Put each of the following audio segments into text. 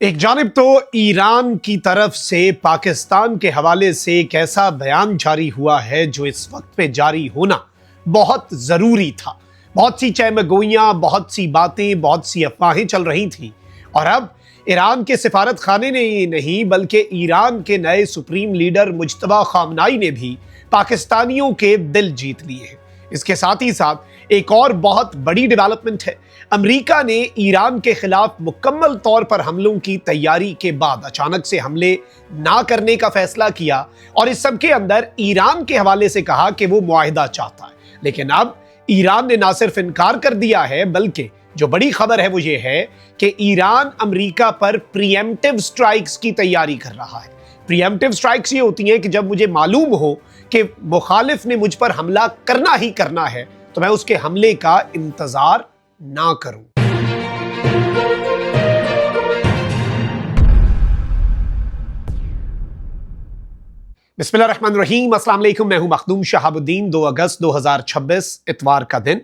ایک جانب تو ایران کی طرف سے پاکستان کے حوالے سے ایک ایسا بیان جاری ہوا ہے جو اس وقت پہ جاری ہونا بہت ضروری تھا۔ بہت سی چہمگوئیاں، بہت سی باتیں، بہت سی افواہیں چل رہی تھیں، اور اب ایران کے سفارت خانے نے ہی نہیں بلکہ ایران کے نئے سپریم لیڈر مجتبی خامنائی نے بھی پاکستانیوں کے دل جیت لیے ہیں۔ اس کے ساتھ ہی ساتھ ایک اور بہت بڑی ڈیولپمنٹ ہے۔ امریکہ نے ایران کے خلاف مکمل طور پر حملوں کی تیاری کے بعد اچانک سے حملے نہ کرنے کا فیصلہ کیا، اور اس سب کے اندر ایران کے حوالے سے کہا کہ وہ معاہدہ چاہتا ہے۔ لیکن اب ایران نے نہ صرف انکار کر دیا ہے، بلکہ جو بڑی خبر ہے وہ یہ ہے کہ ایران امریکہ پر پری ایمپٹیو سٹرائکس کی تیاری کر رہا ہے۔ پری ایمپٹیو سٹرائکس یہ ہوتی ہیں کہ جب مجھے معلوم ہو کہ مخالف نے مجھ پر حملہ کرنا ہی کرنا ہے تو میں اس کے حملے کا انتظار نہ کروں۔ بسم اللہ الرحمن الرحیم، السلام علیکم، میں ہوں مخدوم شہاب الدین۔ 2 اگست 2026 اتوار کا دن۔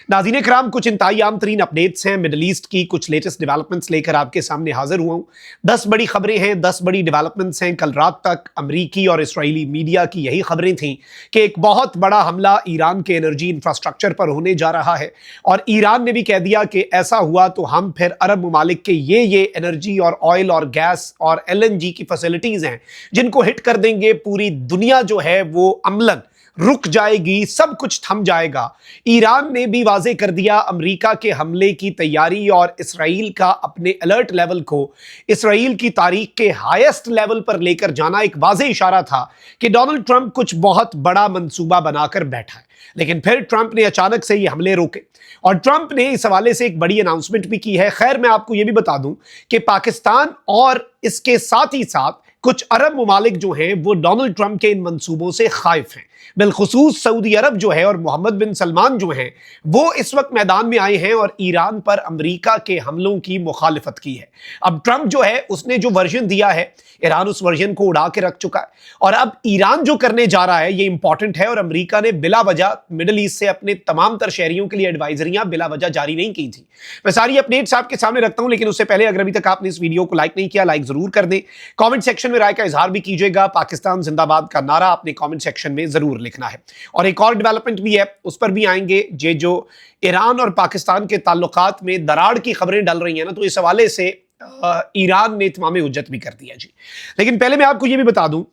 ناظرین کرام، کچھ انتہائی عام ترین اپڈیٹس ہیں مڈل ایسٹ کی، کچھ لیٹسٹ ڈیولپمنٹس لے کر آپ کے سامنے حاضر ہوا ہوں۔ 10 بڑی خبریں ہیں، 10 بڑی ڈیولپمنٹس ہیں۔ کل رات تک امریکی اور اسرائیلی میڈیا کی یہی خبریں تھیں کہ ایک بہت بڑا حملہ ایران کے انرجی انفراسٹرکچر پر ہونے جا رہا ہے، اور ایران نے بھی کہہ دیا کہ ایسا ہوا تو ہم پھر عرب ممالک کے یہ انرجی اور آئل اور گیس اور LNG کی فیسلٹیز ہیں جن کو ہٹ کر دیں گے، پوری دنیا جو ہے وہ عملاً رک جائے گی، سب کچھ تھم جائے گا۔ ایران نے بھی واضح کر دیا امریکہ کے حملے کی تیاری، اور اسرائیل کا اپنے الرٹ لیول کو اسرائیل کی تاریخ کے ہائیسٹ لیول پر لے کر جانا ایک واضح اشارہ تھا کہ ڈونلڈ ٹرمپ کچھ بہت بڑا منصوبہ بنا کر بیٹھا ہے۔ لیکن پھر ٹرمپ نے اچانک سے یہ حملے روکے، اور ٹرمپ نے اس حوالے سے ایک بڑی اناؤنسمنٹ بھی کی ہے۔ خیر، میں آپ کو یہ بھی بتا دوں کہ پاکستان اور اس کے ساتھ ہی ساتھ کچھ عرب ممالک جو ہیں وہ ڈونلڈ ٹرمپ کے ان منصوبوں سے خائف ہیں۔ بالخصوص سعودی عرب جو ہے اور محمد بن سلمان جو ہیں وہ اس وقت میدان میں آئے ہیں اور ایران پر امریکہ کے حملوں کی مخالفت کی ہے۔ اب ٹرمپ جو ہے اس نے جو ورژن دیا ہے، ایران اس ورژن کو اڑا کے رکھ چکا ہے، اور اب ایران جو کرنے جا رہا ہے یہ امپورٹنٹ ہے، اور امریکہ نے بلا وجہ مڈل ایسٹ سے اپنے تمام تر شہریوں کے لیے ایڈوائزریاں بلا وجہ جاری نہیں کی تھی۔ میں ساری اپڈیٹس آپ کے سامنے رکھتا ہوں، لیکن اس سے پہلے اگر ابھی تک آپ نے اس ویڈیو کو لائک نہیں کیا، لائک ضرور کر دیں۔ کامنٹ سیکشن میں رائے کا اظہار بھی کیجیے گا۔ پاکستان زندہ باد کا نعرہ اپنے کامنٹ سیکشن میں ضرور لکھنا ہے۔ اور ایک اور ڈیولپمنٹ بھی ہے، اس پر بھی آئیں گے۔ جو ایران اور پاکستان کے تعلقات میں دراڑ کی خبریں ڈل رہی ہیں نا، تو اس حوالے سے ایران نے اتمام حجت بھی کر دیا جی۔ لیکن پہلے میں آپ کو یہ بھی بتا دوں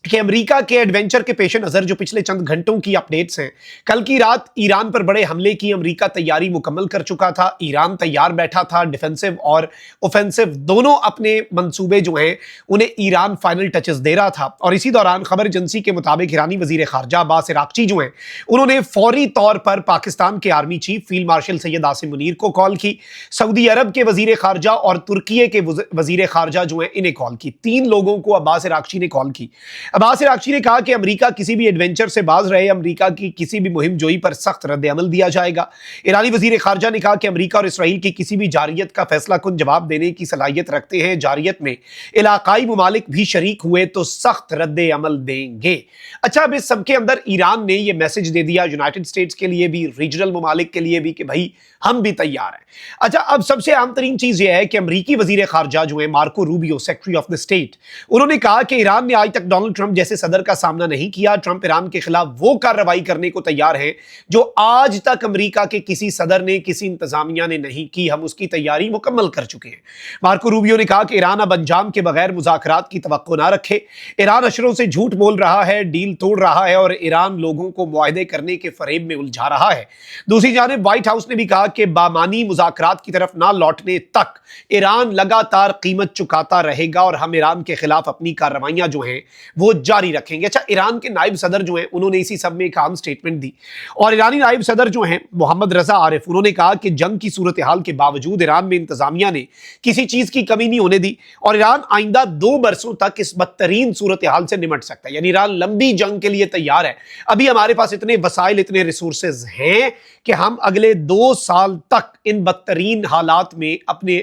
کہ امریکہ کے ایڈونچر کے پیش نظر جو پچھلے چند گھنٹوں کی اپڈیٹس ہیں، کل کی رات ایران پر بڑے حملے کی امریکہ تیاری مکمل کر چکا تھا۔ ایران تیار بیٹھا تھا، ڈیفنسو اور اوفینسو دونوں اپنے منصوبے جو ہیں انہیں ایران فائنل ٹچز دے رہا تھا۔ اور اسی دوران خبر ایجنسی کے مطابق ایرانی وزیر خارجہ عباس عراقچی جو ہیں انہوں نے فوری طور پر پاکستان کے army chief field marshal Syed Asim Munir کو کال کی، سعودی عرب کے وزیر خارجہ اور ترکیے کے وزیر خارجہ جو ہیں انہیں کال کی۔ 3 لوگوں کو عباس عراقچی نے کال کی۔ عباس عراقچی نے کہا کہ امریکہ کسی بھی ایڈونچر سے باز رہے، امریکہ کی کسی بھی مہم جوئی پر سخت رد عمل دیا جائے گا۔ ایرانی وزیر خارجہ نے کہا کہ امریکہ اور اسرائیل کی کسی بھی جارحیت کا فیصلہ کن جواب دینے کی صلاحیت رکھتے ہیں، جارحیت میں علاقائی ممالک بھی شریک ہوئے تو سخت رد عمل دیں گے۔ اچھا، اب اس سب کے اندر ایران نے یہ میسج دے دیا یونائٹڈ اسٹیٹس کے لیے بھی، ریجنل ممالک کے لیے بھی، کہ بھائی ہم بھی تیار ہیں۔ اچھا، اب سب سے عام ترین چیز یہ ہے کہ امریکی وزیر خارجہ جو ہیں Marco Rubio, secretary of the state, انہوں نے کہا کہ ایران نے آج تک ڈونلڈ ٹرمپ جیسے صدر کا سامنا نہیں کیا۔ ٹرمپ ایران کے خلاف وہ کارروائی کرنے کو تیار ہیں جو آج تک امریکہ کے کسی صدر نے، کسی انتظامیہ نے نہیں کی۔ ہم اس کی تیاری مکمل کر چکے ہیں۔ مارکو روبیو نے کہا کہ ایران اب انجام کے بغیر مذاکرات کی توقع نہ رکھے۔ ایران اشروں سے جھوٹ بول رہا ہے، ڈیل توڑ رہا ہے، اور ایران لوگوں کو معاہدے کرنے کے فریب میں الجھا رہا ہے۔ دوسری جانب وائٹ ہاؤس نے بھی کہا کہ بامانی مذاکرات کی طرف نہ لوٹنے تک ایران لگاتار قیمت چکاتا رہے گا، اور ہم ایران کے خلاف اپنی کارروائیاں جو ہیں وہ جاری رکھیں گے۔ اچھا، ایران کے نائب صدر جو ہیں انہوں نے اسی سب میں ایک اہم سٹیٹمنٹ دی، اور ایرانی نائب صدر جو ہیں محمد رضا عارف، انہوں نے کہا کہ جنگ کی صورتحال کے باوجود ایران میں انتظامیہ نے کسی چیز کی کمی نہیں ہونے دی، اور ایران آئندہ 2 برسوں تک اس بدترین صورتحال سے نمٹ سکتا ہے۔ یعنی ایران لمبی جنگ کے لیے تیار ہے۔ ابھی ہمارے پاس اتنے وسائل، اتنے ریسورسز ہیں کہ ہم اگلے 2 سال تک ان بدترین حالات میں اپنے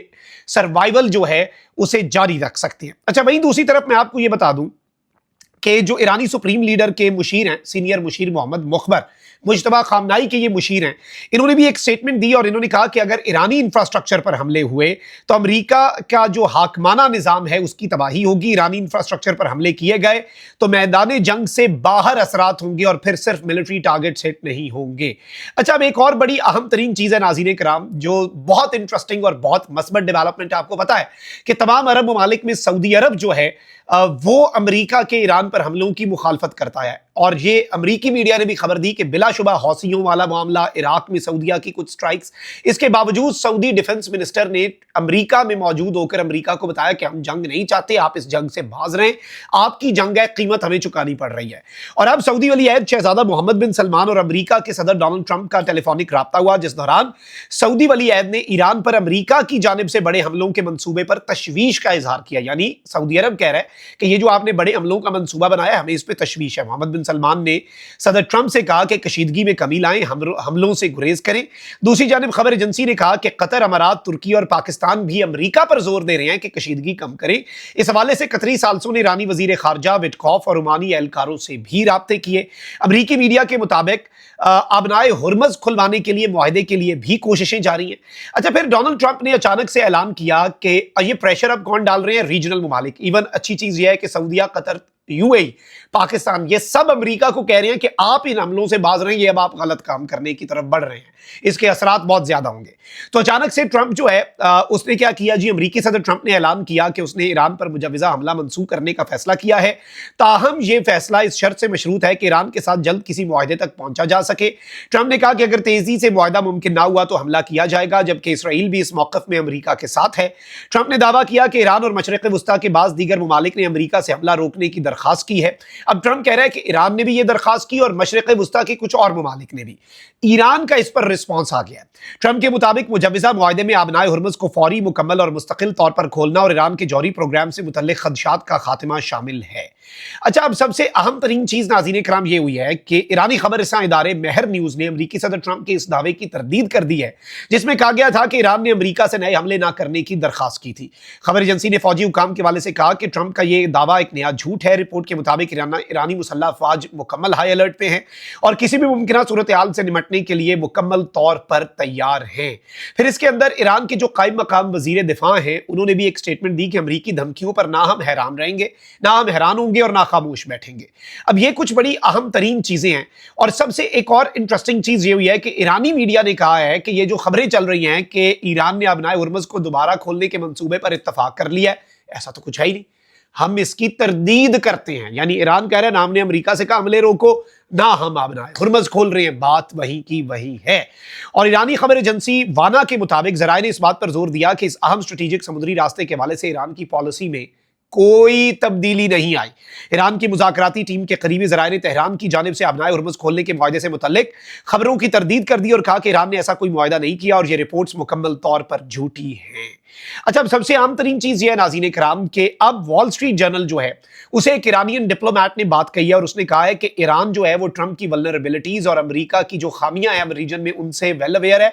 سروائیول جو ہے اسے جاری رکھ سکتے ہیں۔ اچھا، وہیں دوسری طرف میں آپ کو یہ بتا دوں کہ جو ایرانی سپریم لیڈر کے مشیر ہیں، سینئر مشیر محمد مخبر مجتبیٰ خامنائی کے یہ مشیر ہیں، انہوں نے بھی ایک سٹیٹمنٹ دی اور انہوں نے کہا کہ اگر ایرانی انفراسٹرکچر پر حملے ہوئے تو امریکہ کا جو حاکمانہ نظام ہے اس کی تباہی ہوگی، ایرانی انفراسٹرکچر پر حملے کیے گئے تو میدان جنگ سے باہر اثرات ہوں گے اور پھر صرف ملٹری ٹارگٹ ہٹ نہیں ہوں گے۔ اچھا، اب ایک اور بڑی اہم ترین چیز ہے ناظرین کرام، جو بہت انٹرسٹنگ اور بہت مثبت ڈیولپمنٹ ہے، آپ کو پتا ہے کہ تمام عرب ممالک میں سعودی عرب جو ہے وہ امریکہ کے ایران پر حملوں کی مخالفت کرتا ہے، اور یہ امریکی میڈیا نے بھی خبر دی کہ بلا شبہ حوثیوں والا معاملہ، عراق میں سعودیہ کی کچھ سٹرائکس، اس کے باوجود سعودی ڈیفنس منسٹر نے امریکہ میں موجود ہو کر امریکہ کو بتایا کہ ہم جنگ نہیں چاہتے، آپ اس جنگ سے باز رہیں، آپ کی جنگ ہے، قیمت ہمیں چکانی پڑ رہی ہے۔ اور اب سعودی ولی عہد شہزادہ محمد بن سلمان اور امریکہ کے صدر ڈونلڈ ٹرمپ کا ٹیلی فونک رابطہ ہوا، جس دوران سعودی ولی عہد نے ایران پر امریکہ کی جانب سے بڑے حملوں کے منصوبے پر تشویش کا اظہار کیا۔ یعنی سعودی عرب کہہ رہا ہے کہ یہ جو آپ نے بڑے حملوں کا منصوبہ بنایا ہے، ہمیں اس پہ تشویش ہے۔ محمد بن سلمان نے صدر ٹرمپ سے کہا کہ کشیدگی میں کمی لائیں، حملوں سے گریز کریں۔ دوسری جانب خبر ایجنسی نے کہا کہ قطر، امارات، ترکی اور پاکستان بھی امریکہ پر زور دے رہے ہیں کہ کشیدگی کم کریں۔ اس حوالے سے قطری ثالثوں نے ایرانی وزیر خارجہ وٹکوف اور عمانی اہلکاروں سے بھی رابطے کیے۔ امریکی میڈیا کے مطابق آبنائے ہرمز کھلوانے کے لیے معاہدے کے لیے بھی کوششیں جاری ہیں۔ اچھا، پھر ڈونلڈ ٹرمپ نے اچانک سے اعلان کیا کہ یہ پریشر اب کون ڈال رہے ہیں؟ ریجنل ممالک۔ ایون اچھی چیز یہ ہے کہ سعودیہ، قطر، یو اے ای، پاکستان، یہ سب امریکہ کو کہہ رہے ہیں کہ آپ ان حملوں سے باز رہیں، یہ اب آپ غلط کام کرنے کی طرف بڑھ رہے ہیں، اس کے اثرات بہت زیادہ ہوں گے۔ تو اچانک سے ٹرمپ جو ہے اس نے کیا کیا جی، امریکی صدر ٹرمپ نے اعلان کیا کہ اس نے ایران پر مجوزہ حملہ منسوخ کرنے کا فیصلہ کیا ہے، تاہم یہ فیصلہ اس شرط سے مشروط ہے کہ ایران کے ساتھ جلد کسی معاہدے تک پہنچا جا سکے۔ ٹرمپ نے کہا کہ اگر تیزی سے معاہدہ ممکن نہ ہوا تو حملہ کیا جائے گا، جبکہ اسرائیل بھی اس موقف میں امریکہ کے ساتھ ہے۔ ٹرمپ نے دعویٰ کیا کہ ایران اور مشرق وسطیٰ کے بعض دیگر ممالک نے امریکہ سے حملہ روکنے کی درخواست کی ہے۔ اب ٹرمپ کہہ رہا ہے کہ ایران نے بھی یہ درخواست کی اور مشرق وسطیٰ کے کچھ اور ممالک نے بھی۔ ایران کا اس پر رسپانس آ گیا ہے۔ ٹرمپ کے مطابق مجوزہ معاہدے میں آبنائے ہرمز کو فوری، مکمل اور مستقل طور پر کھولنا اور ایران کے جوہری پروگرام سے متعلق خدشات کا خاتمہ شامل ہے۔ اچھا، اب سب سے اہم ترین چیز ناظرین کرام یہ ہوئی ہے کہ ایرانی خبر رساں ادارے مہر نیوز نے امریکی صدر ٹرمپ کے اس دعوے کی تردید کر دی ہے، جس میں کہا گیا تھا کہ ایران نے امریکہ سے نئے حملے نہ کرنے کی درخواست کی تھی۔ خبر ایجنسی نے فوجی حکام کے حوالے سے کہا کہ ٹرمپ کا یہ دعویٰ ایک نیا جھوٹ ہے۔ رپورٹ کے مطابق ایرانی مسلح افواج مکمل ہائی الرٹ پہ ہیں اور کسی بھی ممکنہ صورتحال سے نمٹنے کے لیے مکمل طور پر تیار ہیں۔ پھر اس کے اندر ایران کے جو قائم مقام وزیر دفاع ہیں، انہوں نے بھی ایک سٹیٹمنٹ دی کہ امریکی دھمکیوں پر نہ ہم حیران رہیں گے، نہ ہم حیران ہوں گے اور نہ خاموش بیٹھیں گے۔ اب یہ کچھ بڑی اہم ترین چیزیں ہیں، اور سب سے ایک اور انٹرسٹنگ چیز یہ ہوئی ہے کہ ایرانی میڈیا نے کہا ہے کہ یہ جو خبریں چل رہی ہیں کہ ایران نے آبنائے ہرمز کو دوبارہ کھولنے کے منصوبے پر اتفاق کر لیا ہے، ایسا تو کچھ ہے ہی نہیں، ہم اس کی تردید کرتے ہیں۔ یعنی ایران کہہ رہا ہے نہ ہم نے امریکہ سے کہا حملے روکو، نہ ہم آبنائے ہرمز کھول رہے ہیں، بات وہی کی وہی ہے۔ اور ایرانی خبر ایجنسی وانا کے مطابق ذرائع نے اس بات پر زور دیا کہ اس اہم اسٹریٹجک سمندری راستے کے حوالے سے ایران کی پالیسی میں کوئی تبدیلی نہیں آئی۔ ایران کی مذاکراتی ٹیم کے قریبی ذرائع نے تہران کی جانب سے آبنائے ہرمز کھولنے کے معاہدے سے متعلق خبروں کی تردید کر دی اور کہا کہ ایران نے ایسا کوئی معاہدہ نہیں کیا اور یہ رپورٹس مکمل طور پر جھوٹی ہیں۔ اچھا، اب سب سے عام ترین چیز یہ ہے ناظرین کرام کہ اب وال سٹریٹ جرنل جو ہے اسے ایک ایرانین ڈپلومیٹ نے بات کہی ہے اور اس نے کہا ہے کہ ایران جو ہے وہ ٹرمپ کی ولنریبلٹیز اور امریکہ کی جو خامیاں ہیں ریجن میں ان سے ویل اویئر ہے،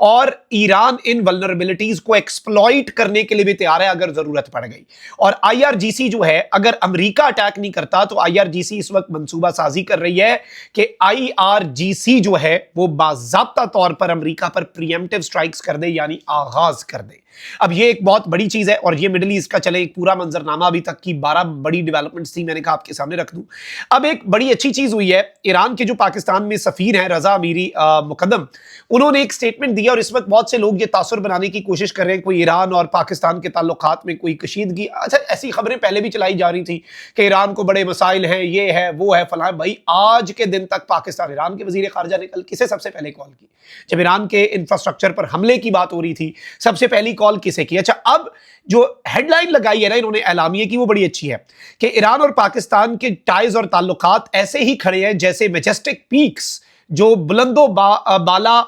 اور ایران ان ولنریبلٹیز کو ایکسپلائٹ کرنے کے لیے بھی تیار ہے اگر ضرورت پڑ گئی۔ اور آئی آر جی سی جو ہے، اگر امریکہ اٹیک نہیں کرتا تو آئی آر جی سی اس وقت منصوبہ سازی کر رہی ہے کہ آئی آر جی سی جو ہے وہ باضابطہ طور پر امریکہ پر پریمپٹیو سٹرائکس کر دے، یعنی آغاز کر دے۔ اب یہ ایک بہت بڑی چیز ہے، اور یہ مڈل ایسٹ کا چلے ایک پورا منظرنامہ ابھی تک کی 12 بڑی ڈیولپمنٹس تھی، میں نے کہا آپ کے سامنے رکھ دوں۔ اب ایک بڑی اچھی چیز ہوئی ہے، ایران کے جو پاکستان میں سفیر ہیں رضا امیری مقدم، انہوں نے ایک سٹیٹمنٹ دیا، اور اس وقت بہت سے لوگ یہ تاثر بنانے کی کوشش کر رہے ہیں کوئی ایران اور پاکستان کے تعلقات میں کوئی کشیدگی۔ اچھا، ایسی خبریں پہلے بھی چلائی جا رہی تھی کہ ایران کو بڑے مسائل ہیں، یہ ہے وہ ہے فلاں۔ بھائی آج کے دن تک پاکستان، ایران کے وزیر خارجہ نے کل کسے سب سے پہلے کال کی جب ایران کے انفراسٹرکچر پر حملے کی بات ہو رہی تھی؟ سب سے پہلی کال کسے کی؟ اچھا، اب جو ہیڈ لائن لگائی ہے نا انہوں نے اعلامیے کی، وہ بڑی اچھی ہے کہ ایران اور پاکستان کے ٹائز اور تعلقات ایسے ہی کھڑے ہیں جیسے میجسٹک پیکس، جو بلند و بالا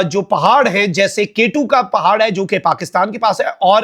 جو پہاڑ ہیں، جیسے کیٹو کا پہاڑ ہے جو کہ پاکستان کے پاس ہے، اور